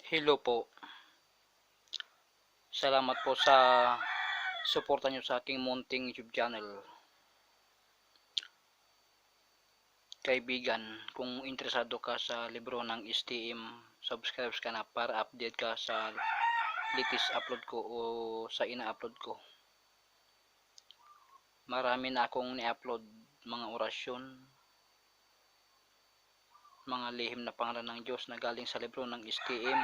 Hello po. Salamat po sa suporta nyo sa aking munting YouTube channel. Kaibigan, kung interesado ka sa libro ng STM, subscribe ka na para update ka sa latest upload ko o sa ina-upload ko. Marami na akong ni-upload mga orasyon, mga lihim na pangalan ng Diyos na galing sa libro ng STM.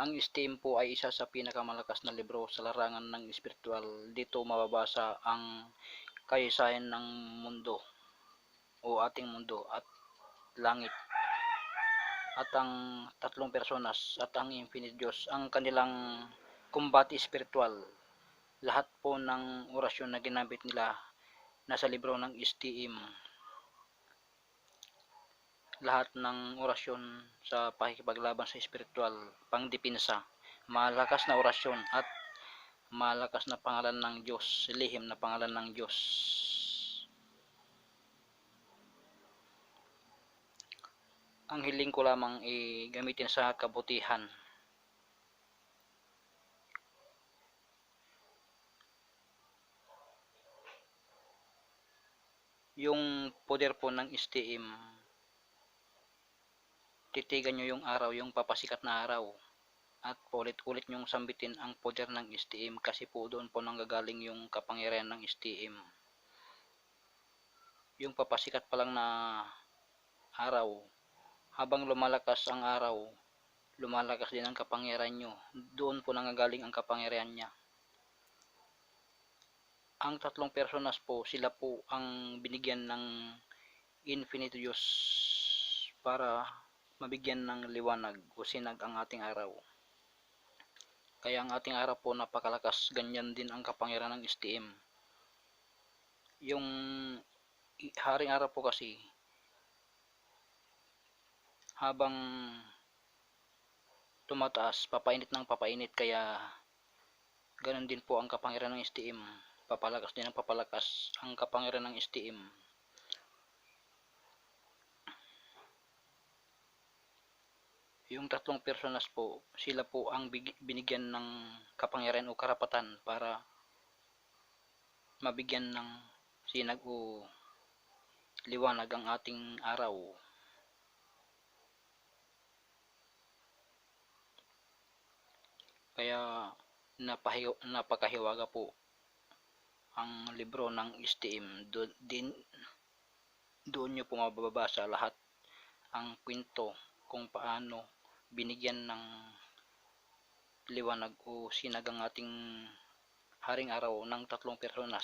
Ang STM po ay isa sa pinakamalakas na libro sa larangan ng espiritual. Dito mababasa ang kasaysayan ng mundo o ating mundo at langit at ang tatlong personas at ang infinite Diyos, ang kanilang kumbati espiritual. Lahat po ng orasyon na ginamit nila nasa libro ng STM. Lahat ng orasyon sa pakikipaglaban sa espiritual, pangdipinsa, malakas na orasyon at malakas na pangalan ng Diyos, lihim na pangalan ng Diyos. Ang hiling ko lamang ay gamitin sa kabutihan. Yung poder po ng STM, titigan nyo yung araw, yung papasikat na araw, at ulit-ulit nyong sambitin ang poder ng STM kasi po doon po nanggagaling yung kapangyarihan ng STM. Yung papasikat pa lang na araw, habang lumalakas ang araw, lumalakas din ang kapangyarihan nyo. Doon po nanggagaling ang kapangyarihan niya. Ang tatlong personas po, sila po ang binigyan ng infinite Diyos para mabigyan ng liwanag o sinag ang ating araw. Kaya ang ating araw po napakalakas, ganyan din ang kapangyarihan ng STM. Yung haring araw po kasi, habang tumataas, papainit ng papainit, kaya ganun din po ang kapangyarihan ng STM. Papalakas din ang papalakas ang kapangyarihan ng STM. Yung tatlong personas po, sila po ang binigyan ng kapangyarihan o karapatan para mabigyan ng sinag o liwanag ang ating araw. Kaya napakahiwaga po ang libro ng STM. Doon nyo po mababasa lahat ang kwento kung paano binigyan ng liwanag o sinag ang ating haring araw ng tatlong personas.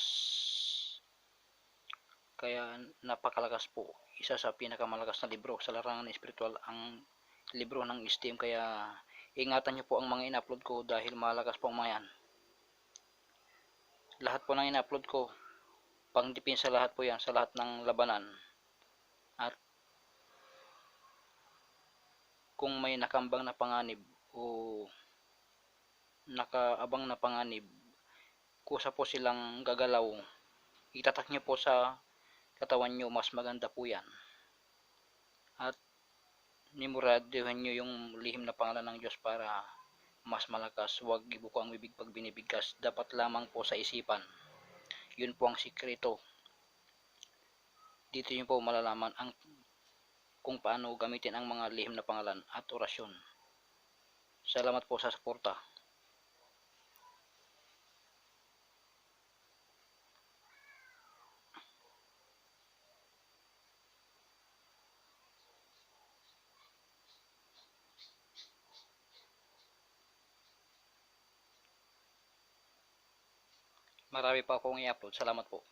Kaya napakalakas po, isa sa pinakamalakas na libro sa larangan ng espiritual ang libro ng STM. Kaya ingatan nyo po ang mga in-upload ko dahil malakas po ang mga yan. Lahat po ng in-upload ko, pangdipin sa lahat po yan, sa lahat ng labanan. At kung may nakambang na panganib o nakaabang na panganib, kusa po silang gagalaw, itatak nyo po sa katawan nyo, mas maganda po yan. At nimuraduhan nyo yung lihim na pangalan ng Diyos para mas malakas. Huwag ibuko ang bibig pag binibigkas, dapat lamang po sa isipan. Yun po ang sikreto. Dito nyo po malalaman kung paano gamitin ang mga lihim na pangalan at orasyon. Salamat po sa suporta. Marami pa akong i-upload. Salamat po.